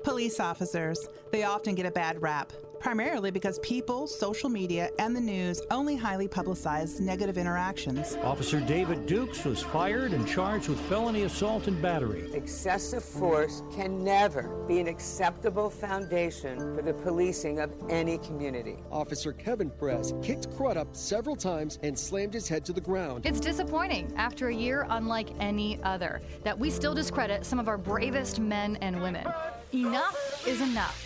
Police officers, they often get a bad rap, primarily because people, social media, and the news only highly publicize negative interactions. Officer David Dukes was fired and charged with felony assault and battery. Excessive force can never be an acceptable foundation for the policing of any community. Officer Kevin Press kicked Crudup several times and slammed his head to the ground. It's disappointing, after a year unlike any other, that we still discredit some of our bravest men and women. Enough is enough.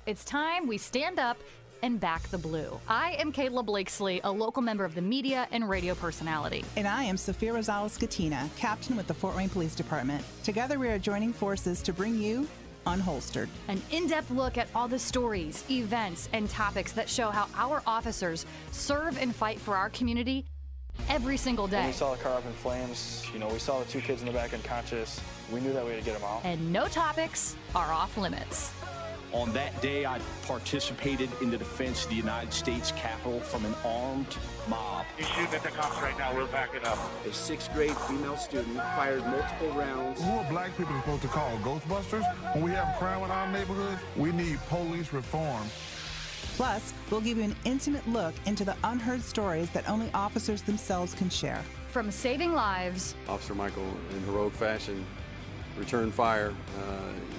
It's time we stand up and back the blue. I am Kayla Blakesley, a local member of the media and radio personality. And I am Sophia Rosales-Katina, captain with the Fort Wayne Police Department. Together we are joining forces to bring you Unholstered. An in-depth look at all the stories, events, and topics that show how our officers serve and fight for our community every single day. When we saw the car up in flames, we saw the two kids in the back unconscious. We knew that we had to get them out. And no topics are off limits. On that day, I participated in the defense of the United States Capitol from an armed mob. He's shooting at the cops right now. We're backing up. A 6th grade female student fired multiple rounds. Who are black people supposed to call? Ghostbusters? When we have crime in our neighborhoods, we need police reform. Plus, we'll give you an intimate look into the unheard stories that only officers themselves can share. From saving lives, Officer Michael, in heroic fashion, returned fire,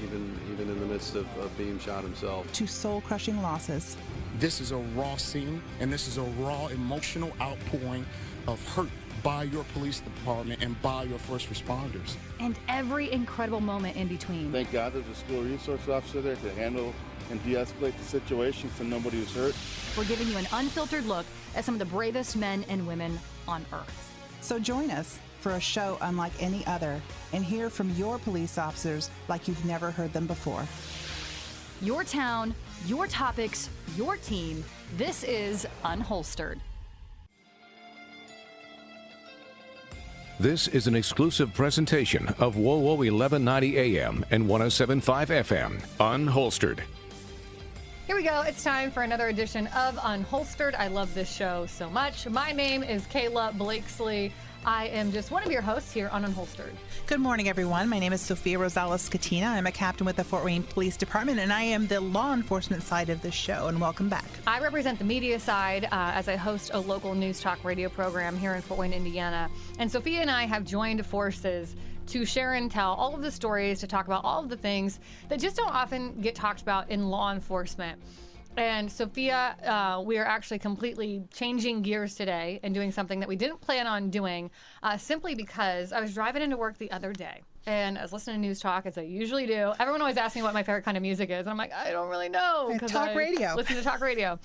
even in the midst of being shot himself, to soul-crushing losses. This is a raw scene, and this is a raw emotional outpouring of hurt by your police department and by your first responders. And every incredible moment in between. Thank God there's a school resource officer there to handle and de-escalate the situation so nobody was hurt. We're giving you an unfiltered look at some of the bravest men and women on Earth. So join us for a show unlike any other and hear from your police officers like you've never heard them before. Your town, your topics, your team. This is Unholstered. This is an exclusive presentation of WOWO 1190 AM and 107.5 FM, Unholstered. Here we go. It's time for another edition of Unholstered. I love this show so much. My name is Kayla Blakesley. I am just one of your hosts here on Unholstered. Good morning, everyone. My name is Sophia Rosales-Katina. I'm a captain with the Fort Wayne Police Department, and I am the law enforcement side of this show, and welcome back. I represent the media side as I host a local news talk radio program here in Fort Wayne, Indiana. And Sophia and I have joined forces to share and tell all of the stories, to talk about all of the things that just don't often get talked about in law enforcement. And Sophia, we are actually completely changing gears today and doing something that we didn't plan on doing simply because I was driving into work the other day and I was listening to news talk, as I usually do. Everyone always asks me what my favorite kind of music is. And I'm like, I don't really know. Talk radio. Listen to talk radio.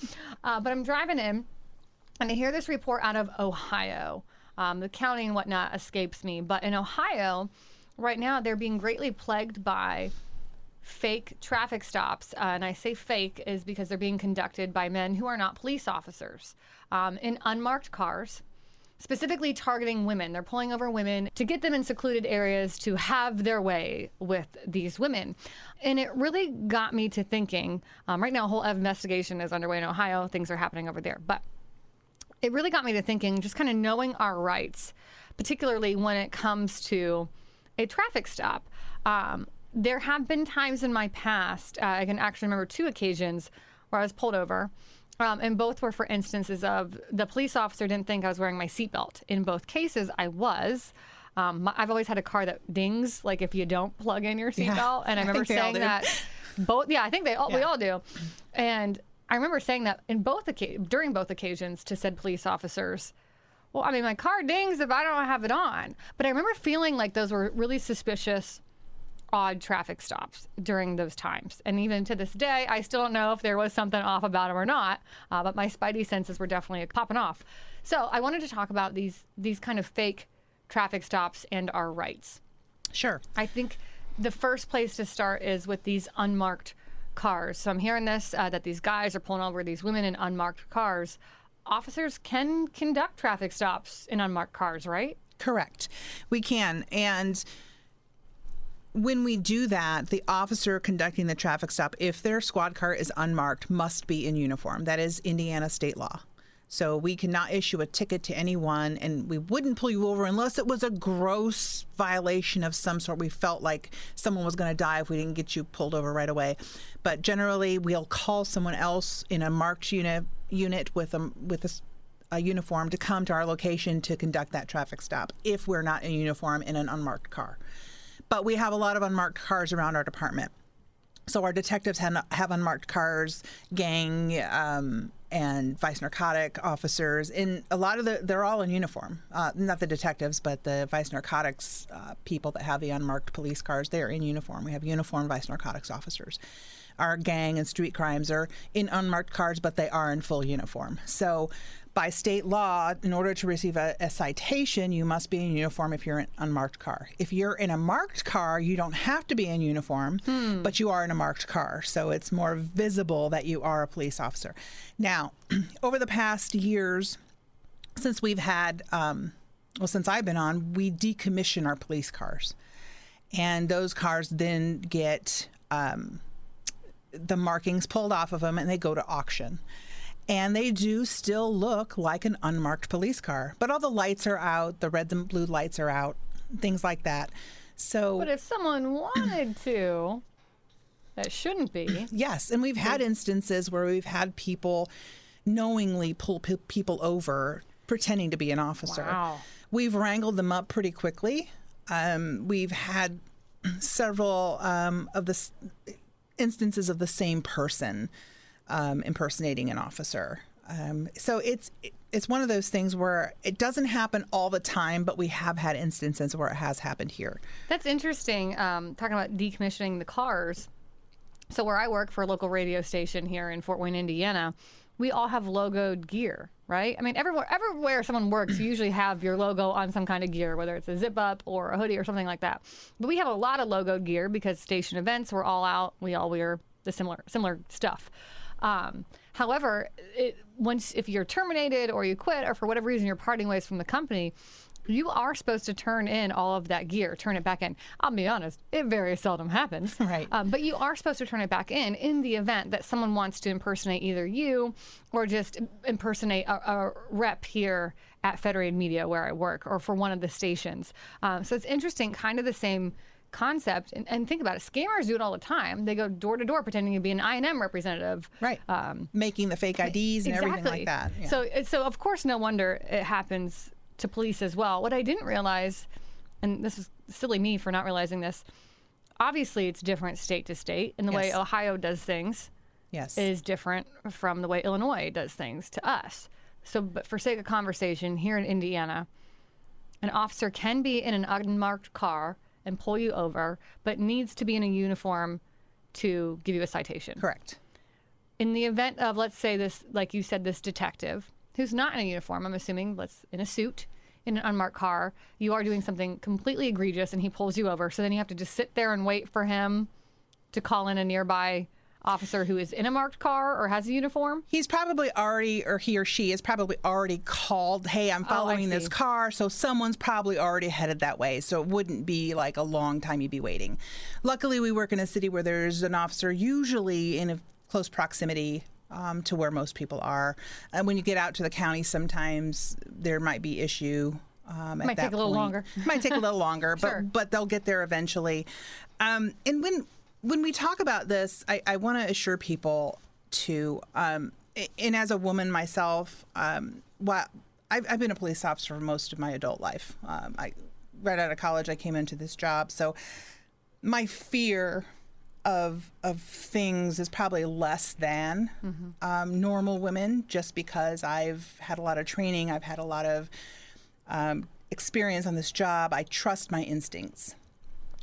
But I'm driving in and I hear this report out of Ohio. The county and whatnot escapes me. But in Ohio, right now, they're being greatly plagued by fake traffic stops. And I say fake is because they're being conducted by men who are not police officers in unmarked cars, specifically targeting women. They're pulling over women to get them in secluded areas to have their way with these women. And it really got me to thinking, right now a whole investigation is underway in Ohio. Things are happening over there. But it really got me to thinking, just kind of knowing our rights, particularly when it comes to a traffic stop. There have been times in my past, I can actually remember 2 occasions where I was pulled over, and both were for instances of the police officer didn't think I was wearing my seatbelt. In both cases, I was. I've always had a car that dings, like if you don't plug in your seatbelt. And I remember saying that I think we all do. And I remember saying that during both occasions to said police officers, well, I mean, my car dings if I don't have it on. But I remember feeling like those were really suspicious, odd traffic stops during those times. And even to this day, I still don't know if there was something off about them or not, but my spidey senses were definitely popping off. So I wanted to talk about these kind of fake traffic stops and our rights. Sure. I think the first place to start is with these unmarked cars. So I'm hearing this, that these guys are pulling over these women in unmarked cars. Officers can conduct traffic stops in unmarked cars, right? Correct. We can. And when we do that, the officer conducting the traffic stop, if their squad car is unmarked, must be in uniform. That is Indiana state law. So we cannot issue a ticket to anyone, and we wouldn't pull you over unless it was a gross violation of some sort. We felt like someone was going to die if we didn't get you pulled over right away. But generally, we'll call someone else in a marked unit with a uniform to come to our location to conduct that traffic stop if we're not in uniform in an unmarked car. But we have a lot of unmarked cars around our department. So our detectives have unmarked cars, gang, and vice narcotic officers. And a lot of they're all in uniform. Not the detectives, but the vice narcotics people that have the unmarked police cars, they're in uniform. We have uniformed vice narcotics officers. Our gang and street crimes are in unmarked cars, but they are in full uniform. So by state law, in order to receive a citation, you must be in uniform if you're in an unmarked car. If you're in a marked car, you don't have to be in uniform, but you are in a marked car. So it's more visible that you are a police officer. Now, over the past years, since we've had, since I've been on, we decommission our police cars. And those cars then get the markings pulled off of them and they go to auction. And they do still look like an unmarked police car, but all the lights are out, the red and blue lights are out, things like that. So, but if someone wanted to, that shouldn't be. Yes, and we've had instances where we've had people knowingly pull people over pretending to be an officer. Wow. We've wrangled them up pretty quickly. We've had several of the instances of the same person impersonating an officer. So it's one of those things where it doesn't happen all the time, but we have had instances where it has happened here. That's interesting, talking about decommissioning the cars. So where I work for a local radio station here in Fort Wayne, Indiana, we all have logoed gear, right? I mean, everywhere someone works, you usually have your logo on some kind of gear, whether it's a zip up or a hoodie or something like that. But we have a lot of logoed gear because station events, we're all out. We all wear the similar stuff. However, if you're terminated or you quit or for whatever reason you're parting ways from the company, you are supposed to turn in all of that gear, turn it back in. I'll be honest, it very seldom happens. Right. But you are supposed to turn it back in the event that someone wants to impersonate either you or just impersonate a rep here at Federated Media where I work or for one of the stations. So it's interesting, kind of the same concept. And think about it. Scammers do it all the time. They go door to door pretending to be an I&M representative. Right. Making the fake IDs and everything like that. Yeah. So of course, no wonder it happens to police as well. What I didn't realize, and this is silly me for not realizing this, obviously it's different state to state, and the way Ohio does things is different from the way Illinois does things to us. So, but for sake of conversation, here in Indiana, an officer can be in an unmarked car and pull you over, but needs to be in a uniform to give you a citation. Correct. In the event of, let's say this, like you said, this detective who's not in a uniform, I'm assuming, in a suit, in an unmarked car, you are doing something completely egregious and he pulls you over. So then you have to just sit there and wait for him to call in a nearby officer who is in a marked car or has a uniform? He's probably already, or he or she is probably already called, hey, I'm following this car, so someone's probably already headed that way. So it wouldn't be like a long time you'd be waiting. Luckily, we work in a city where there's an officer usually in a close proximity to where most people are. And when you get out to the county, sometimes there might be issue. Might take a little longer. Might take a little longer, but they'll get there eventually. And when we talk about this, I want to assure people to, and as a woman myself, I've been a police officer for most of my adult life. Right out of college, I came into this job, so my fear of things is probably less than normal women, just because I've had a lot of training, I've had a lot of experience on this job. I trust my instincts.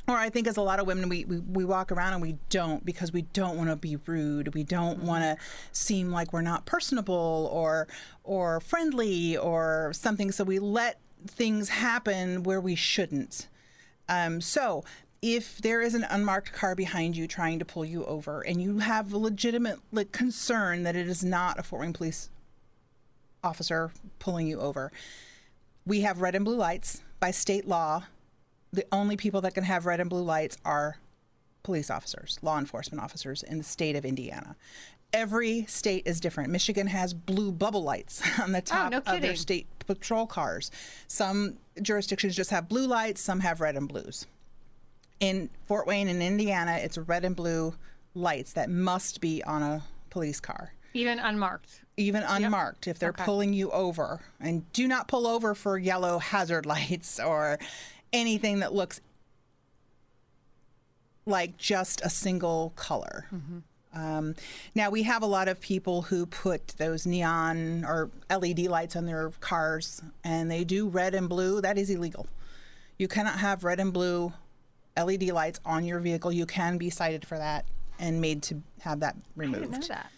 Or I think as a lot of women, we walk around and we don't, because we don't want to be rude. We don't want to seem like we're not personable or friendly or something. So we let things happen where we shouldn't. So if there is an unmarked car behind you trying to pull you over and you have a legitimate concern that it is not a Fort Wayne police officer pulling you over, we have red and blue lights by state law. The only people that can have red and blue lights are police officers, law enforcement officers in the state of Indiana. Every state is different. Michigan has blue bubble lights on the top of their state patrol cars. Some jurisdictions just have blue lights, some have red and blues. In Fort Wayne in Indiana, it's red and blue lights that must be on a police car. Even unmarked? Even unmarked, if they're pulling you over. And do not pull over for yellow hazard lights or anything that looks like just a single color. Now, we have a lot of people who put those neon or LED lights on their cars, and they do red and blue. That is illegal. You cannot have red and blue LED lights on your vehicle. You can be cited for that and made to have that removed. I didn't know that.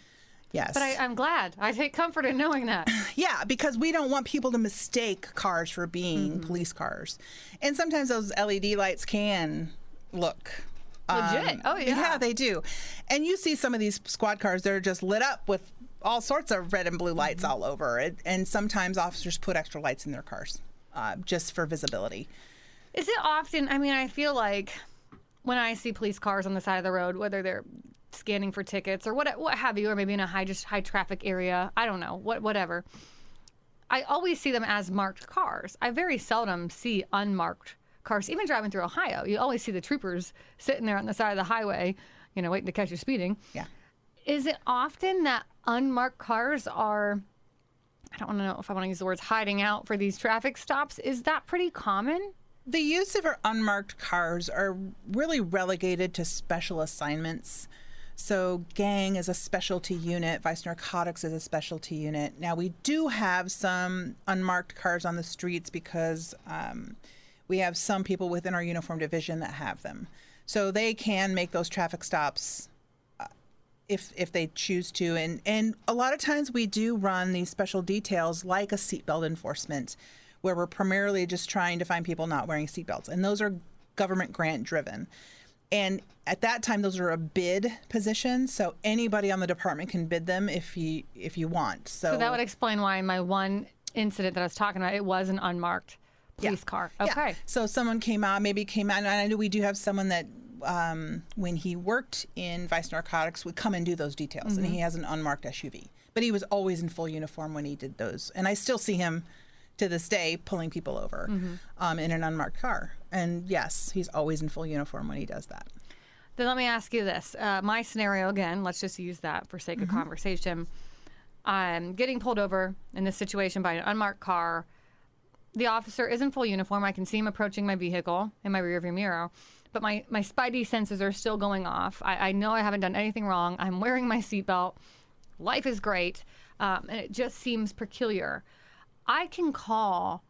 Yes. But I'm glad. I take comfort in knowing that. Yeah, because we don't want people to mistake cars for being police cars. And sometimes those LED lights can look legit. Oh, yeah. Yeah, they do. And you see some of these squad cars, they're just lit up with all sorts of red and blue lights all over it. And sometimes officers put extra lights in their cars just for visibility. Is it often, I mean, I feel like when I see police cars on the side of the road, whether they're scanning for tickets or what have you, or maybe in a high traffic area, I don't know, whatever. I always see them as marked cars. I very seldom see unmarked cars. Even driving through Ohio, you always see the troopers sitting there on the side of the highway, you know, waiting to catch you speeding. Yeah. Is it often that unmarked cars are, I don't want to know if I want to use the words hiding out for these traffic stops? Is that pretty common? The use of our unmarked cars are really relegated to special assignments. So gang is a specialty unit, vice narcotics is a specialty unit. Now we do have some unmarked cars on the streets because we have some people within our uniform division that have them. So they can make those traffic stops if they choose to. And a lot of times we do run these special details like a seatbelt enforcement, where we're primarily just trying to find people not wearing seatbelts. And those are government grant driven. And at that time, those are a bid position. So anybody on the department can bid them if you want. So that would explain why in my one incident that I was talking about, it was an unmarked police car. Okay. Yeah. So someone came out, and I know we do have someone that when he worked in vice narcotics would come and do those details. And he has an unmarked SUV. But he was always in full uniform when he did those. And I still see him to this day pulling people over in an unmarked car. And yes, he's always in full uniform when he does that. Then let me ask you this. My scenario, again, let's just use that for sake of conversation. I'm getting pulled over in this situation by an unmarked car. The officer is in full uniform. I can see him approaching my vehicle in my rearview mirror. But my spidey senses are still going off. I know I haven't done anything wrong. I'm wearing my seatbelt. Life is great. And it just seems peculiar. I can call,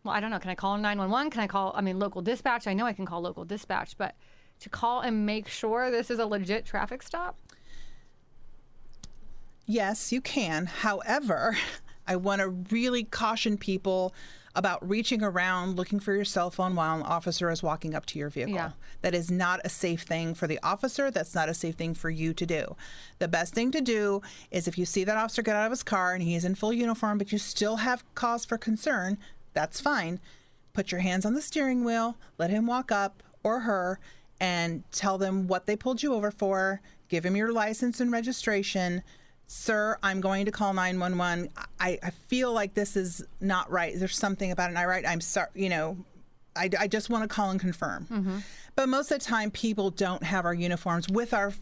well, I don't know, can I call 911? Can I call, local dispatch? I know I can call local dispatch, but to call and make sure this is a legit traffic stop? Yes, you can. However, I want to really caution people about reaching around looking for your cell phone while an officer is walking up to your vehicle. Yeah. That is not a safe thing for the officer. That's not a safe thing for you to do. The best thing to do is if you see that officer get out of his car and he is in full uniform, but you still have cause for concern, that's fine. Put your hands on the steering wheel, let him walk up or her, and tell them what they pulled you over for. Give him your license and registration. Sir, I'm going to call 911. I feel like this is not right. There's something about it not right. I'm sorry, I just want to call and confirm. But most of the time, people don't have our uniforms with our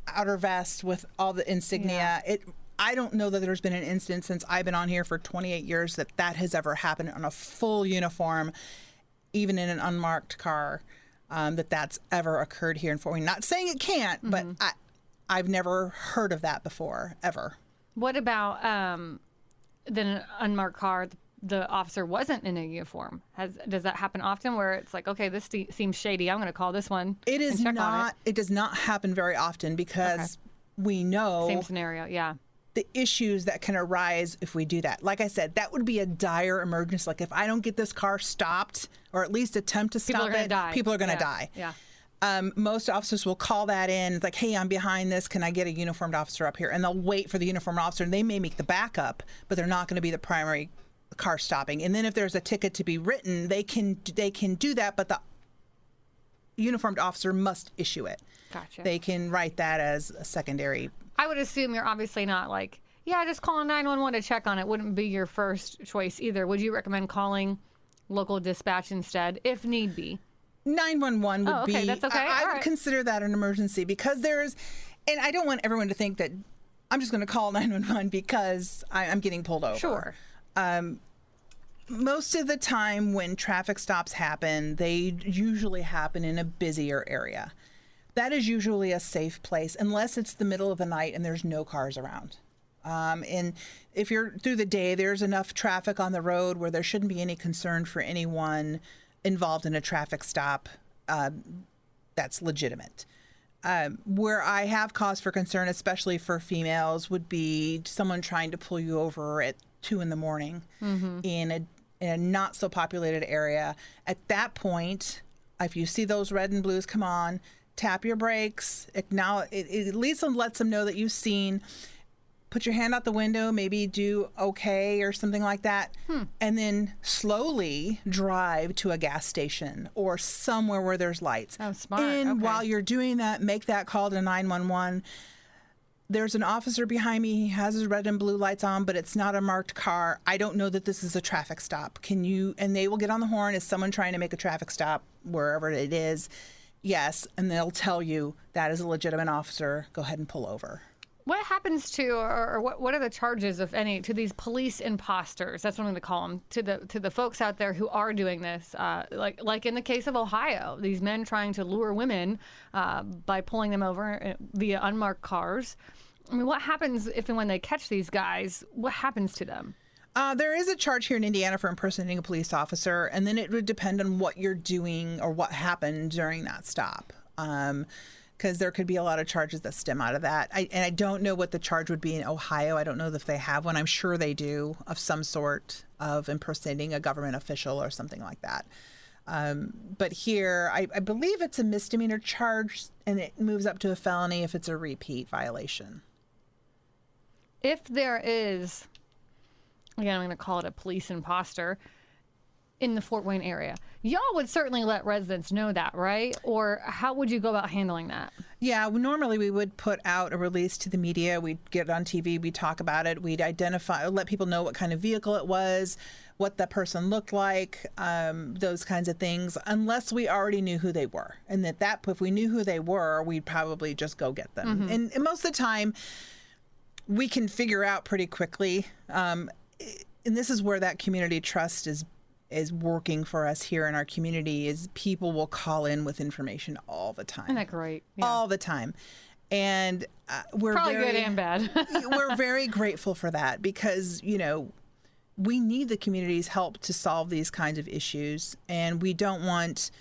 outer vest, with all the insignia. Yeah. I don't know that there's been an instance since I've been on here for 28 years that has ever happened on a full uniform, even in an unmarked car, that's ever occurred here in Fort Wayne. Not saying it can't, but I've never heard of that before, ever. What about the unmarked car, the officer wasn't in a uniform? Does that happen often where it's like, okay, this seems shady, I'm going to call this one? It is not. It does not happen very often because we know. Same scenario, yeah. The issues that can arise if we do that. Like I said, that would be a dire emergency. Like if I don't get this car stopped or at least attempt to stop it, people are going to die. Yeah. Most officers will call that in. It's like, hey, I'm behind this. Can I get a uniformed officer up here? And they'll wait for the uniformed officer. And they may make the backup, but they're not going to be the primary car stopping. And then if there's a ticket to be written, they can do that, but the uniformed officer must issue it. Gotcha. they can write that as a secondary. I would assume you're obviously not like, yeah, just call 911 to check on it. Wouldn't be your first choice either. Would you recommend calling local dispatch instead, if need be? 911 would okay, be. That's okay. I would consider that an emergency because and I don't want everyone to think that I'm just going to call 911 because I'm getting pulled over. Sure. Most of the time when traffic stops happen, they usually happen in a busier area. That is usually a safe place, unless it's the middle of the night and there's no cars around. And if you're through the day, there's enough traffic on the road where there shouldn't be any concern for anyone involved in a traffic stop that's legitimate. Where I have cause for concern, especially for females, would be someone trying to pull you over at 2 a.m. in a not so populated area. At that point, if you see those red and blues come on, tap your brakes, acknowledge, it at least lets them know that you've seen. Put your hand out the window, maybe do okay or something like that, and then slowly drive to a gas station or somewhere where there's lights. Oh, smart. And okay. while you're doing that, make that call to 911. There's an officer behind me. He has his red and blue lights on, but it's not a marked car. I don't know that this is a traffic stop. Can you? And they will get on the horn. Is someone trying to make a traffic stop wherever it is? Yes, and they'll tell you that is a legitimate officer. Go ahead and pull over. What happens to, or what are the charges, if any, to these police imposters? That's what I'm going to call them. To the folks out there who are doing this, like in the case of Ohio, these men trying to lure women by pulling them over via unmarked cars. I mean, what happens if and when they catch these guys? What happens to them? There is a charge here in Indiana for impersonating a police officer, and then it would depend on what you're doing or what happened during that stop. Because there could be a lot of charges that stem out of that. I don't know what the charge would be in Ohio. I don't know if they have one. I'm sure they do, of some sort of impersonating a government official or something like that. But here, I believe it's a misdemeanor charge, and it moves up to a felony if it's a repeat violation. If there is, again, I'm going to call it a police imposter, in the Fort Wayne area, y'all would certainly let residents know that, right? Or how would you go about handling that? Yeah, normally we would put out a release to the media. We'd get it on TV. We'd talk about it. We'd let people know what kind of vehicle it was, what the person looked like, those kinds of things, unless we already knew who they were. And if we knew who they were, we'd probably just go get them. Mm-hmm. And most of the time, we can figure out pretty quickly. And this is where that community trust is working for us here in our community, is people will call in with information all the time. Isn't that great? Yeah. All the time. And we're probably good and bad. We're very grateful for that because, we need the community's help to solve these kinds of issues. And we don't want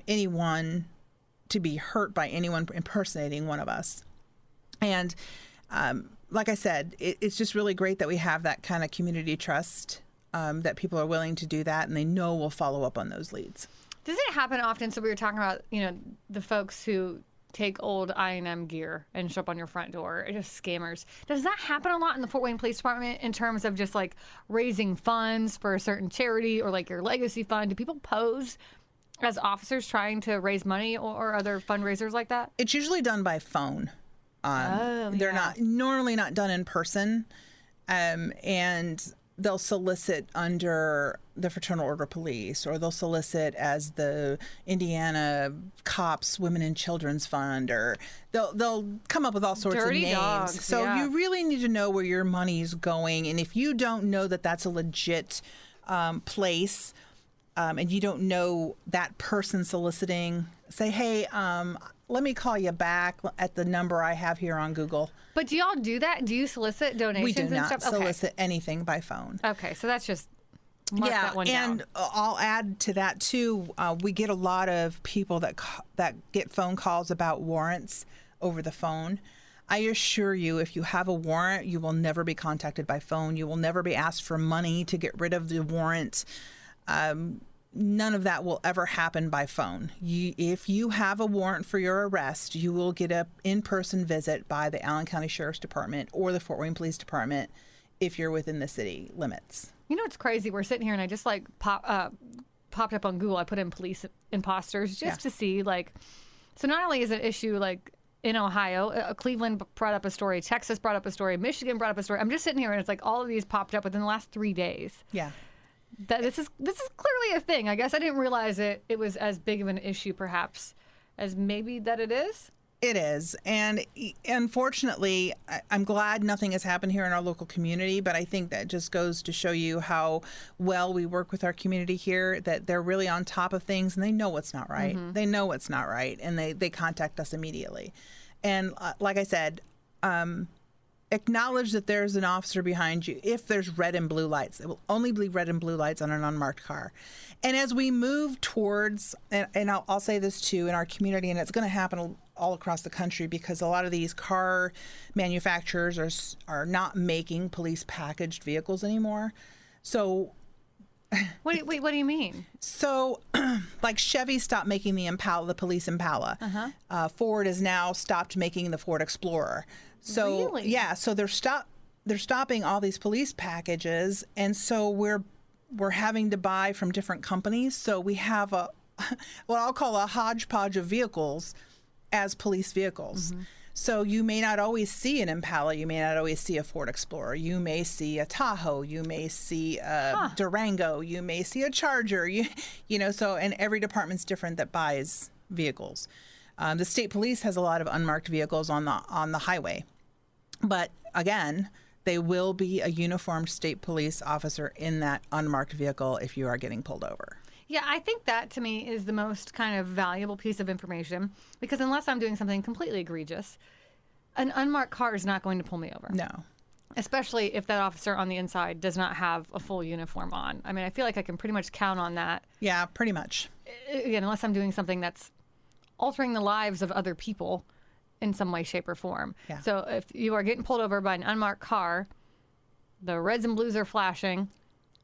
anyone to be hurt by anyone impersonating one of us. And like I said, it's just really great that we have that kind of community trust. That people are willing to do that, and they know we'll follow up on those leads. Does it happen often? So we were talking about, the folks who take old I&M gear and show up on your front door, just scammers. Does that happen a lot in the Fort Wayne Police Department in terms of just like raising funds for a certain charity or like your legacy fund? Do people pose as officers trying to raise money or other fundraisers like that? It's usually done by phone. They're not normally not done in person, and they'll solicit under the Fraternal Order Police, or they'll solicit as the Indiana Cops Women and Children's Fund, or they'll come up with all sorts Dirty of names. dogs, so yeah. you really need to know where your money's going, and if you don't know that that's a legit place, and you don't know that person soliciting, say, hey, let me call you back at the number I have here on Google. But do y'all do that? Do you solicit donations We do and not stuff? solicit anything by phone. Okay, so that's just mark that one down. And I'll add to that too. We get a lot of people that get phone calls about warrants over the phone. I assure you, if you have a warrant, you will never be contacted by phone. You will never be asked for money to get rid of the warrant. None of that will ever happen by phone. If you have a warrant for your arrest, you will get an in-person visit by the Allen County Sheriff's Department or the Fort Wayne Police Department if you're within the city limits. You know what's crazy? We're sitting here and I just popped up on Google. I put in police imposters just to see So not only is it an issue like in Ohio, Cleveland brought up a story, Texas brought up a story, Michigan brought up a story. I'm just sitting here and it's like all of these popped up within the last 3 days. Yeah. This is clearly a thing. I guess I didn't realize it was as big of an issue perhaps as maybe that it is. It is. And unfortunately, I'm glad nothing has happened here in our local community, but I think that just goes to show you how well we work with our community here, that they're really on top of things and they know what's not right. They know what's not right, and they contact us immediately. And like I said, acknowledge that there's an officer behind you if there's red and blue lights. It will only be red and blue lights on an unmarked car. And as we move towards, and I'll say this too, in our community, and it's going to happen all across the country because a lot of these car manufacturers are not making police packaged vehicles anymore. So what do you mean? So like Chevy stopped making the police Impala. Ford has now stopped making the Ford Explorer. So really? Yeah, so they're stopping all these police packages, and so we're having to buy from different companies. So we have what I'll call a hodgepodge of vehicles as police vehicles. So you may not always see an Impala, you may not always see a Ford Explorer, you may see a Tahoe, you may see a Durango, you may see a Charger, you know, so, and every department's different that buys vehicles. The state police has a lot of unmarked vehicles on the highway. But again, they will be a uniformed state police officer in that unmarked vehicle if you are getting pulled over. Yeah, I think that to me is the most kind of valuable piece of information, because unless I'm doing something completely egregious, an unmarked car is not going to pull me over. No. Especially if that officer on the inside does not have a full uniform on. I mean, I feel like I can pretty much count on that. Yeah, pretty much. Again, unless I'm doing something that's altering the lives of other people in some way, shape, or form. Yeah. So if you are getting pulled over by an unmarked car, the reds and blues are flashing,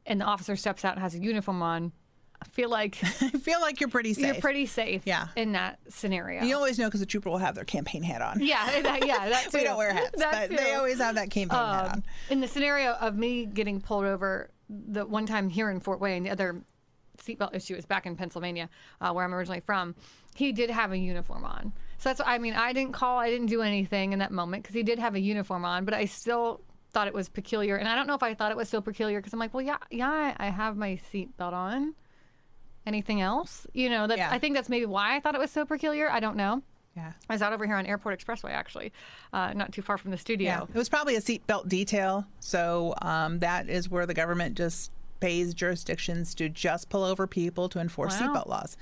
and the officer steps out and has a uniform on, I feel like you're pretty safe. You're pretty safe. Yeah. In that scenario. You always know because the trooper will have their campaign hat on. Yeah, that too. We don't wear hats, but they always have that campaign hat on. In the scenario of me getting pulled over, the one time here in Fort Wayne, the other seatbelt issue is back in Pennsylvania, where I'm originally from. He did have a uniform on. So that's, I mean, I didn't do anything in that moment because he did have a uniform on, but I still thought it was peculiar. And I don't know if I thought it was so peculiar because I'm like, well, yeah, I have my seatbelt on. Anything else? You know, I think that's maybe why I thought it was so peculiar. I don't know. Yeah. I was out over here on Airport Expressway, actually, not too far from the studio. Yeah. It was probably a seatbelt detail. So that is where the government just pays jurisdictions to just pull over people to enforce seatbelt laws.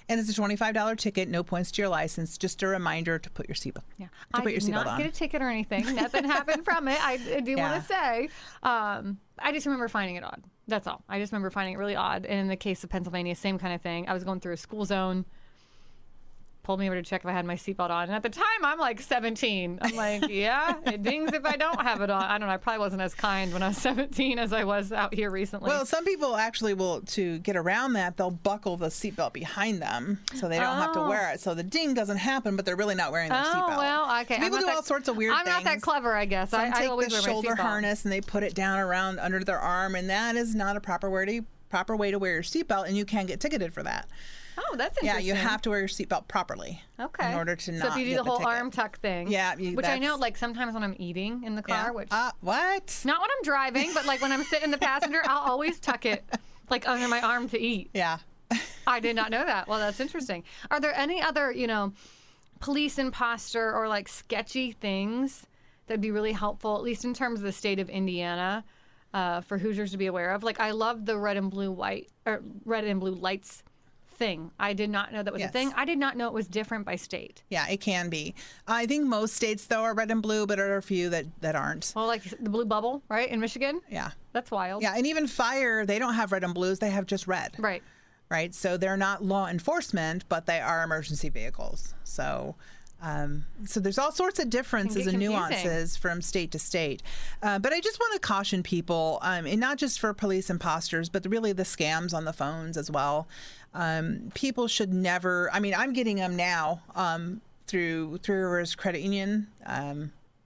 And it's a $25 ticket, no points to your license. Just a reminder to put your seatbelt. Yeah, to put your seatbelt on. I did not get a ticket or anything. Nothing happened from it. I do want to say. I just remember finding it odd. That's all. I just remember finding it really odd. And in the case of Pennsylvania, same kind of thing. I was going through a school zone. Pulled me over to check if I had my seatbelt on. And at the time, I'm like 17. I'm like, yeah, it dings if I don't have it on. I don't know. I probably wasn't as kind when I was 17 as I was out here recently. Well, some people actually will, to get around that, they'll buckle the seatbelt behind them so they don't have to wear it. So the ding doesn't happen, but they're really not wearing their seatbelt. Oh, well, okay. So people do all sorts of weird things. I'm not that clever, I guess. Some I take always the wear my shoulder seatbelt. harness and they put it down around under their arm, and that is not a proper way to wear your seatbelt, and you can get ticketed for that. Oh, that's interesting. Yeah, you have to wear your seatbelt properly. Okay. In order to not So if you do the whole ticket. arm tuck thing. Yeah. Which I know, like, sometimes when I'm eating in the car, which... what? Not when I'm driving, but, like, when I'm sitting in the passenger, I'll always tuck it, like, under my arm to eat. Yeah. I did not know that. Well, that's interesting. Are there any other, police imposter or, like, sketchy things that'd be really helpful, at least in terms of the state of Indiana, for Hoosiers to be aware of? Like, I love the red and blue lights thing. I did not know that was a thing. I did not know it was different by state. Yeah, it can be. I think most states, though, are red and blue, but there are a few that aren't. Well, like the blue bubble, right, in Michigan? Yeah. That's wild. Yeah, and even fire, they don't have red and blues. They have just red. Right. Right? So they're not law enforcement, but they are emergency vehicles. So... so there's all sorts of differences and nuances from state to state. But I just want to caution people, and not just for police imposters, but really the scams on the phones as well. People should never, I mean, I'm getting them now through Three Rivers Credit Union.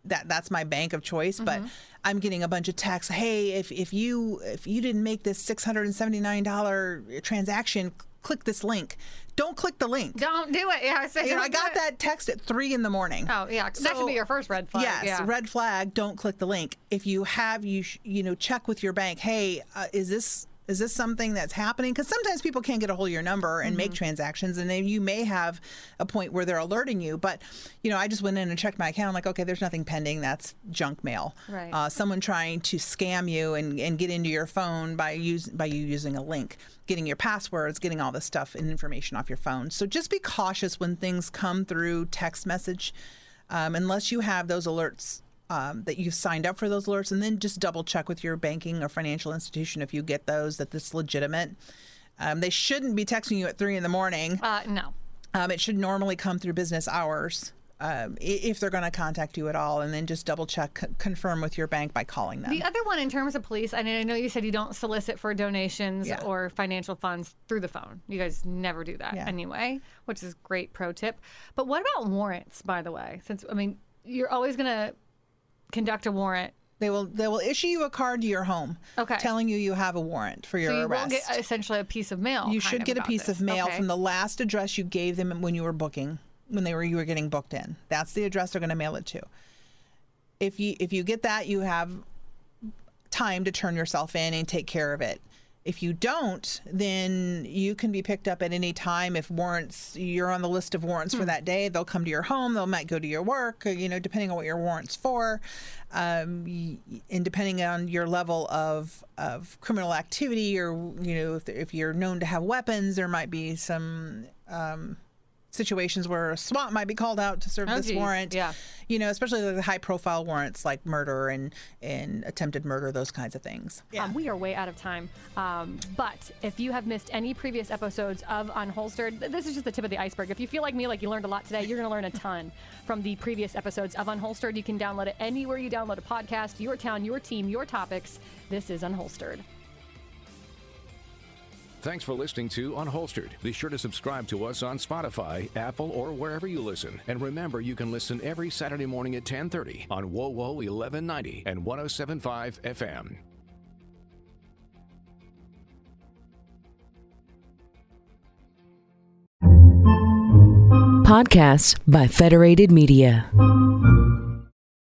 That's my bank of choice, but I'm getting a bunch of texts. Hey, if you didn't make this $679 transaction, click this link. Don't click the link. Don't do it. Yeah, I got that text at 3 a.m. Oh, yeah. That should be your first red flag. Yes, red flag. Don't click the link. If you have, check with your bank. Hey, is this something that's happening? Because sometimes people can't get a hold of your number and make transactions, and then you may have a point where they're alerting you. But, I just went in and checked my account. I'm like, okay, there's nothing pending. That's junk mail. Right. Someone trying to scam you and get into your phone by you using a link, getting your passwords, getting all this stuff and information off your phone. So just be cautious when things come through text message, unless you have those alerts. That you've signed up for those alerts, and then just double check with your banking or financial institution if you get those, that this is legitimate. They shouldn't be texting you at 3 a.m. No. It should normally come through business hours if they're going to contact you at all, and then just double check, confirm with your bank by calling them. The other one in terms of police, I know you said you don't solicit for donations or financial funds through the phone. You guys never do that anyway, which is great pro tip. But what about warrants, by the way? Since, you're always going to conduct a warrant. They will issue you a card to your home, telling you have a warrant for your arrest. So you will get essentially a piece of mail. You should get a piece of mail from the last address you gave them when you were booking, you were getting booked in. That's the address they're going to mail it to. If you get that, you have time to turn yourself in and take care of it. If you don't, then you can be picked up at any time. If you're on the list of warrants for that day, they'll come to your home. They might go to your work, depending on what your warrant's for. And depending on your level of criminal activity, or, if you're known to have weapons, there might be some situations where SWAT might be called out to serve this warrant. Yeah. Especially the high profile warrants like murder and attempted murder, those kinds of things. Yeah. We are way out of time. But if you have missed any previous episodes of Unholstered, this is just the tip of the iceberg. If you feel like me, like you learned a lot today, you're going to learn a ton from the previous episodes of Unholstered. You can download it anywhere you download a podcast. Your town, your team, your topics. This is Unholstered. Thanks for listening to Unholstered. Be sure to subscribe to us on Spotify, Apple, or wherever you listen. And remember, you can listen every Saturday morning at 10:30 on WOWO 1190 and 107.5 FM. Podcasts by Federated Media.